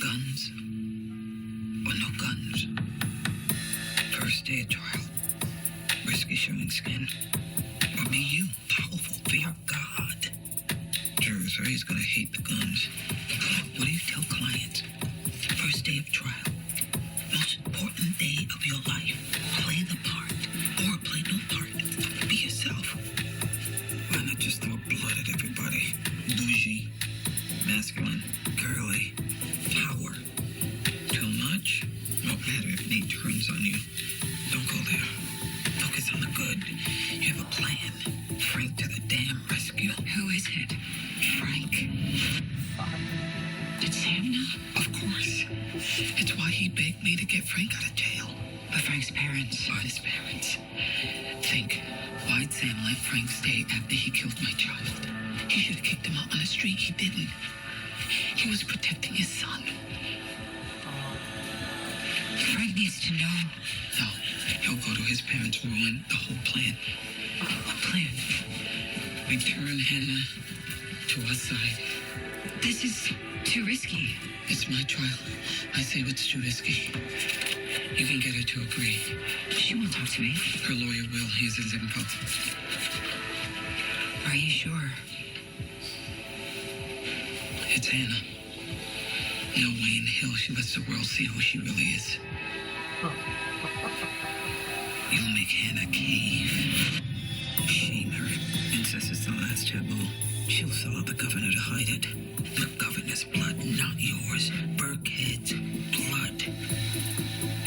Guns or no guns. First day of trial. Risky showing skin. Or be you, powerful, fear God. Jurors are always gonna hate the guns. What do you tell clients? First day of trial. Most important day of your life. Play the part. Or play no part. Be yourself. Why not just throw blood at everybody? Bougie. Masculine. Girly. Power. Too much? Won't matter if Nate turns on you. Don't go there. Focus on the good. You have a plan. Frank to the damn rescue. Who is it? Frank. Did Sam know? Of course. It's why he begged me to get Frank out of jail. But Frank's parents. Are his parents. Think. Why'd Sam let Frank stay after he killed my child? He should have kicked him out on the street. He didn't. He was protecting his son. Frank needs to know. No, he'll go to his parents, ruin the whole plan. What plan? We turn Hannah to our side. This is too risky. It's my trial. I say what's too risky. You can get her to agree. She won't talk to me. Her lawyer will. He's his info. Are you sure? It's Hannah. No way in hell she lets the world see who she really is. You'll make Hannah cave. Shame her. Incest is the last taboo. She'll sell out the governor to hide it. The governor's blood, not yours. Burkhead's blood.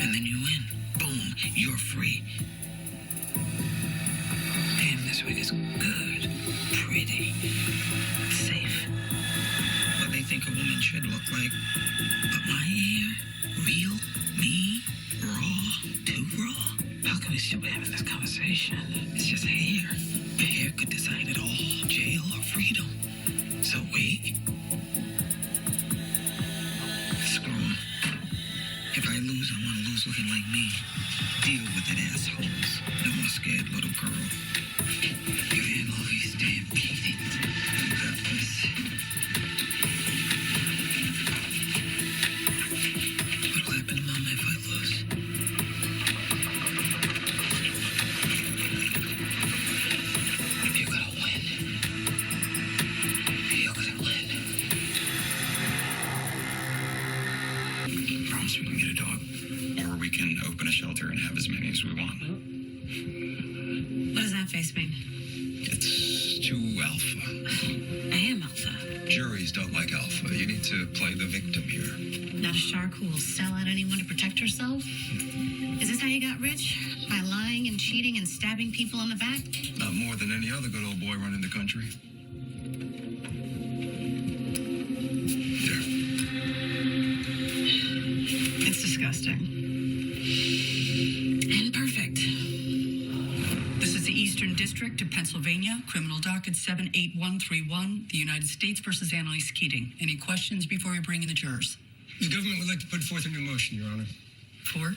And then you win. Boom. You're free. Damn, this wig is good. Pretty. Safe. What they think a woman should look like. But my hair, real, me, raw, too raw. How can we still be having this conversation? It's just hair. The hair could decide it all. Jail or freedom. So wait. Screw 'em. If I lose, I want to lose looking like me. Deal with it, assholes. No more scared little girl. You handle these damn Keating. Got this. What'll happen to Mama if I lose? You're gonna win. You're gonna win. Promise we can get a dog. Or we can open a shelter and have as many as we want. What does that face mean? It's too alpha. I am alpha. Juries don't like alpha. You need to play the victim here. Not a shark who will sell out anyone to protect herself? Is this how you got rich? By lying and cheating and stabbing people in the back? Not more than any other good old boy running the country. There. It's disgusting. And perfect. This is the Eastern District of Pennsylvania, criminal docket 78131, the United States versus Annalise Keating. Any questions before we bring in the jurors? The government would like to put forth a new motion, Your Honor. For?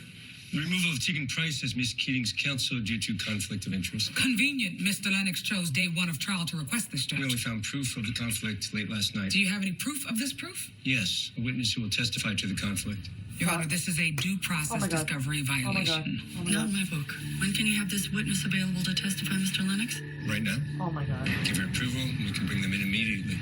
The removal of Tegan Price as Miss Keating's counsel due to conflict of interest. Convenient. Mr. Lennox chose day one of trial to request this, Judge. We only found proof of the conflict late last night. Do you have any proof of this proof? Yes, a witness who will testify to the conflict. Your Honor, this is a due process discovery violation. Not in my book. When can you have this witness available to testify, Mr. Lennox? Right now? Oh my God. Give her approval, and we can bring them in immediately.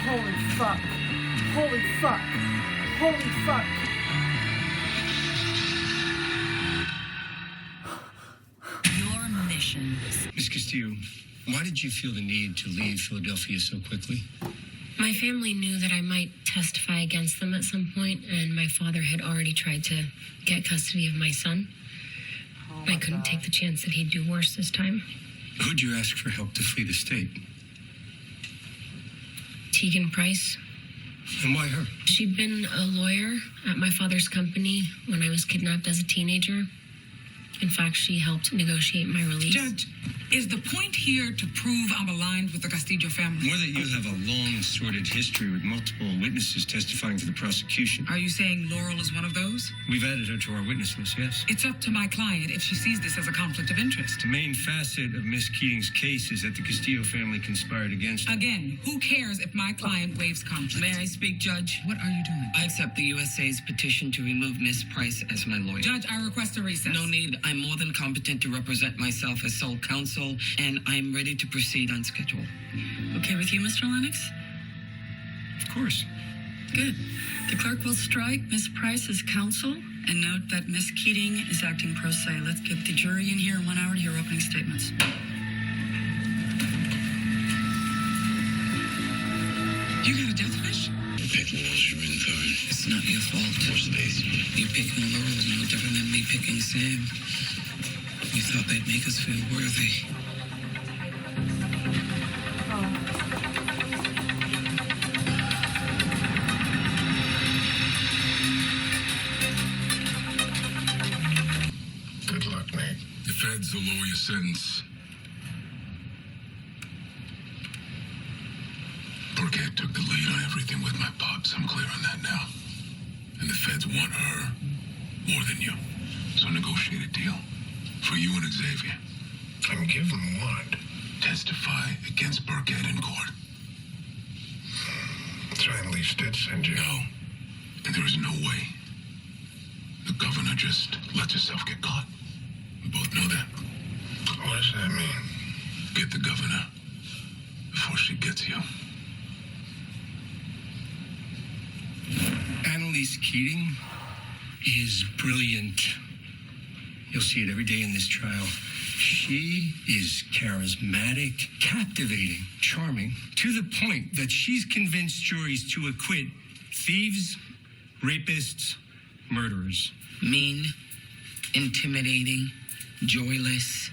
Holy fuck. Holy fuck. Holy fuck. Your mission. Miss Castillo, why did you feel the need to leave Philadelphia so quickly? My family knew that I might testify against them at some point, and my father had already tried to get custody of my son. I couldn't take the chance that he'd do worse this time. Who'd you ask for help to flee the state? Tegan Price. And why her? She'd been a lawyer at my father's company when I was kidnapped as a teenager. In fact, she helped negotiate my release. Judge, is the point here to prove I'm aligned with the Castillo family? More that you have a long and sordid history with multiple witnesses testifying for the prosecution. Are you saying Laurel is one of those? We've added her to our witness list, yes. It's up to my client if she sees this as a conflict of interest. The main facet of Miss Keating's case is that the Castillo family conspired against her. Again, who cares if my client waives conflict? May I speak, Judge? What are you doing? I accept the USA's petition to remove Miss Price as my lawyer. Judge, I request a recess. No need. I'm more than competent to represent myself as sole counsel, and I'm ready to proceed on schedule. Okay with you, Mr. Lennox? Of course. Good. The clerk will strike Miss Price as counsel and note that Miss Keating is acting pro se. Let's get the jury in here in 1 hour to hear opening statements. You got a death wish? It's not your fault. You picking Laurel is no different than me picking Sam. You thought they'd make us feel worthy. Good luck, Nate. The feds will lower your sentence. Burkett took the lead on everything with my pops. I'm clear on that now. And the feds want her more than you. So negotiate a deal. For you and Xavier. And give them what? Testify against Burkett in court. So Annalise did send you? No. And there is no way. The governor just lets herself get caught. We both know that. What does that mean? Get the governor before she gets you. Annalise Keating is brilliant. You'll see it every day in this trial. She is charismatic, captivating, charming, to the point that she's convinced juries to acquit thieves, rapists, murderers. Mean, intimidating, joyless,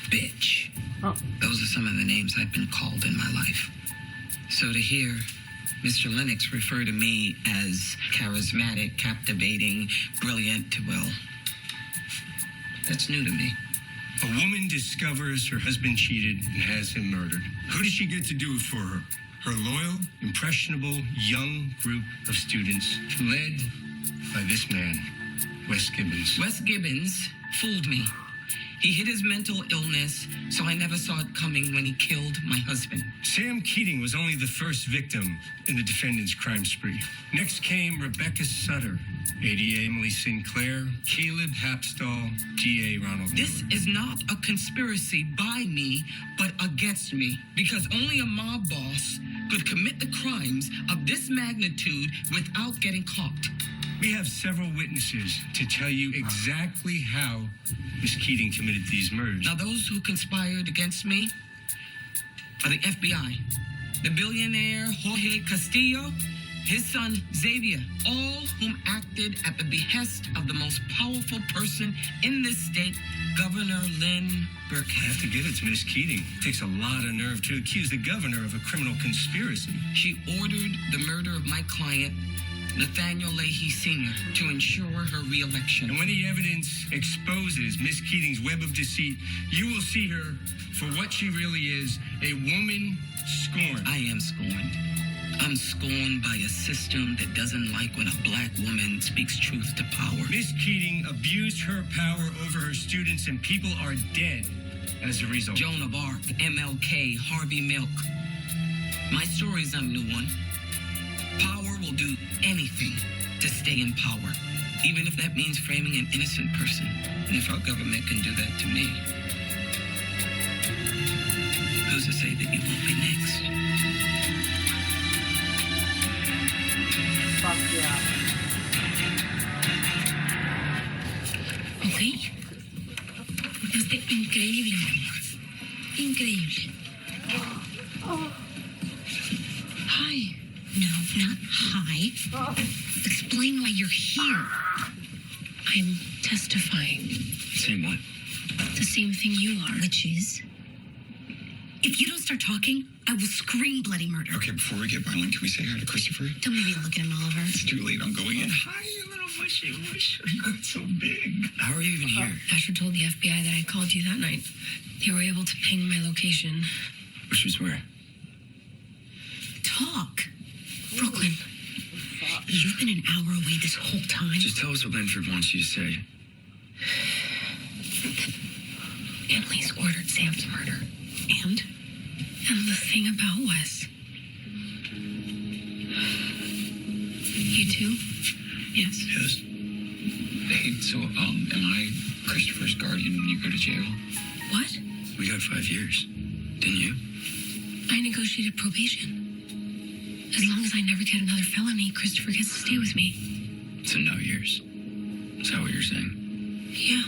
bitch. Those are some of the names I've been called in my life. So to hear Mr. Lennox refer to me as charismatic, captivating, brilliant, well, that's new to me. A woman discovers her husband cheated and has him murdered. Who does she get to do it for her? Her loyal, impressionable, young group of students, led by this man, Wes Gibbons. Wes Gibbons fooled me. He hid his mental illness, so I never saw it coming when he killed my husband. Sam Keating was only the first victim in the defendant's crime spree. Next came Rebecca Sutter, ADA Emily Sinclair, Caleb Hapstall, DA Ronald. This is not a conspiracy by me, but against me, because only a mob boss could commit the crimes of this magnitude without getting caught. We have several witnesses to tell you exactly how Miss Keating committed these murders. Now, those who conspired against me are the FBI, the billionaire Jorge Castillo, his son Xavier, all whom acted at the behest of the most powerful person in this state, Governor Lynn Burkett. I have to give it to Miss Keating. It takes a lot of nerve to accuse the governor of a criminal conspiracy. She ordered the murder of my client, Nathaniel Leahy Sr., to ensure her re-election. And when the evidence exposes Miss Keating's web of deceit, you will see her for what she really is, a woman scorned. I am scorned. I'm scorned by a system that doesn't like when a black woman speaks truth to power. Miss Keating abused her power over her students, and people are dead as a result. Joan of Arc, MLK, Harvey Milk. My story's not a new one. Power will do anything to stay in power, even if that means framing an innocent person. And if our government can do that to me, who's to say that you won't be next? Fuck yeah. ¿Ok? Increíble, mi amor. Increíble. Hi. No, not hi. Explain why you're here. I'm testifying. Say what? The same thing you are. Which is? If you don't start talking, I will scream bloody murder. Okay, before we get violent, can we say hi to Christopher? Don't maybe look at him, Oliver. It's too late. I'm going in. Hi, little wish you got so big. How are you even here? Asher told the FBI that I called you that night. They were able to ping my location. Which was where? Talk. Brooklyn. You've been an hour away this whole time. Just tell us what Linford wants you to say. Annalise ordered Sam's murder. And? And the thing about Wes. You too? Yes. Yes. Hey, so, am I Christopher's guardian when you go to jail? What? We got 5 years. Didn't you? I negotiated probation. As long as I never get another felony, Christopher gets to stay with me. So no years. Is that what you're saying? Yeah.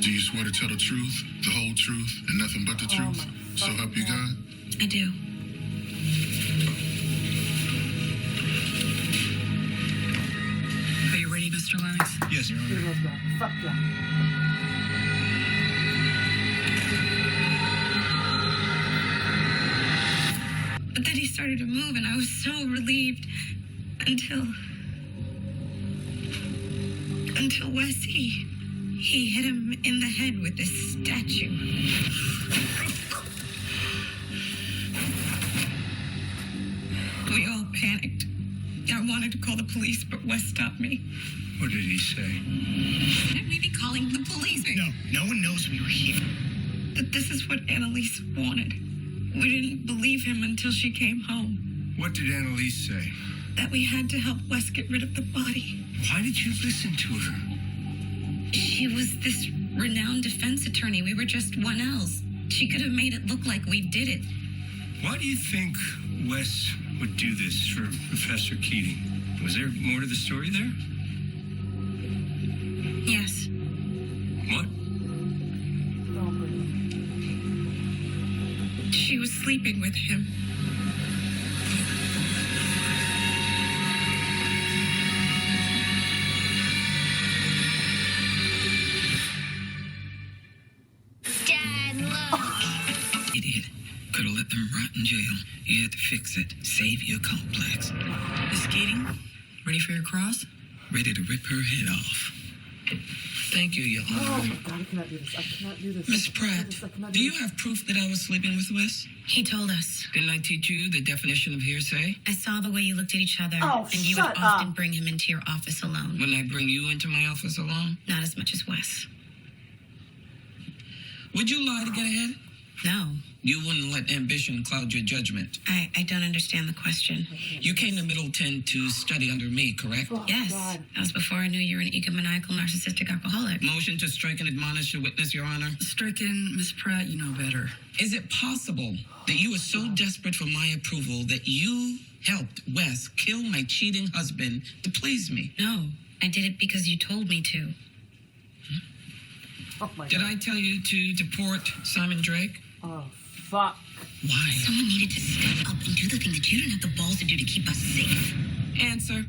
Do you swear to tell the truth, the whole truth, and nothing but the truth? So help you God? I do. Are you ready, Mr. Lennox? Yes, Your Honor. Fuck yeah. But then he started to move, and I was so relieved until Wesley, he hit him in the head with this statue. We all panicked. I wanted to call the police, but Wes stopped me. What did he say? Maybe calling the police. No one knows we were here. But this is what Annalise wanted. We didn't believe him until she came home. What did Annalise say? That we had to help Wes get rid of the body. Why did you listen to her? She was this renowned defense attorney. We were just one else. She could have made it look like we did it. Why do you think Wes would do this for Professor Keating? Was there more to the story there? Yes. What? She was sleeping with him. Dad, look. Idiot. Could have let them rot in jail. You had to fix it. Save your complex. Miss Keating, ready for your cross? Ready to rip her head off. Thank you, Your Oh Honor. my God, I cannot do this. I cannot do this. Miss Pratt, do you have proof that I was sleeping with Wes? He told us. Didn't I teach you the definition of hearsay? I saw the way you looked at each other, Oh, and you would shut often up. bring him into your office alone. When I bring you into my office alone? Not as much as Wes. Would you lie to get ahead? No. You wouldn't let ambition cloud your judgment. I don't understand the question. You came to Middleton to study under me, correct? Oh, Yes. God. That was before I knew you were an egomaniacal, narcissistic alcoholic. Motion to strike and admonish the witness, Your Honor. Stricken, Miss Pratt, you know better. Is it possible that you were so desperate for my approval that you helped Wes kill my cheating husband to please me? No. I did it because you told me to. Oh my Did God. I tell you to deport Simon Drake? Oh, fuck. Why? Someone needed to step up and do the thing that you didn't have the balls to do to keep us safe. Answer.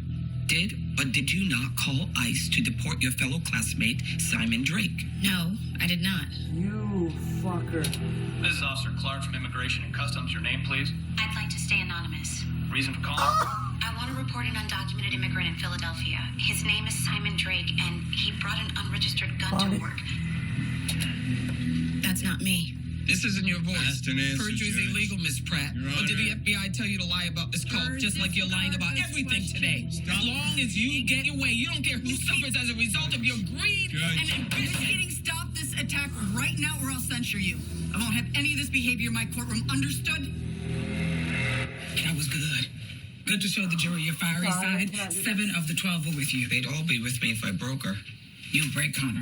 Did or did you not call ICE to deport your fellow classmate, Simon Drake? No, I did not. You fucker. This is Officer Clark from Immigration and Customs. Your name, please? I'd like to stay anonymous. Reason for calling? I want to report an undocumented immigrant in Philadelphia. His name is Simon Drake, and he brought an unregistered gun to work. That's not me. This isn't your voice. Asked and answered, Perjury is Judge. illegal, Miss Pratt. Your Or did the Honor. FBI tell you to lie about this call, just like you're lying about everything today? As long as you get your way, you don't care who suffers as a result of your greed Judge. and ambition. Miss Keating, stop this attack right now or I'll censure you. I won't have any of this behavior in my courtroom, understood? That was good. Good to show the jury your fiery God, I side. cannot do this. 7 of the 12 were with you. They'd all be with me if I broke her. You break Connor.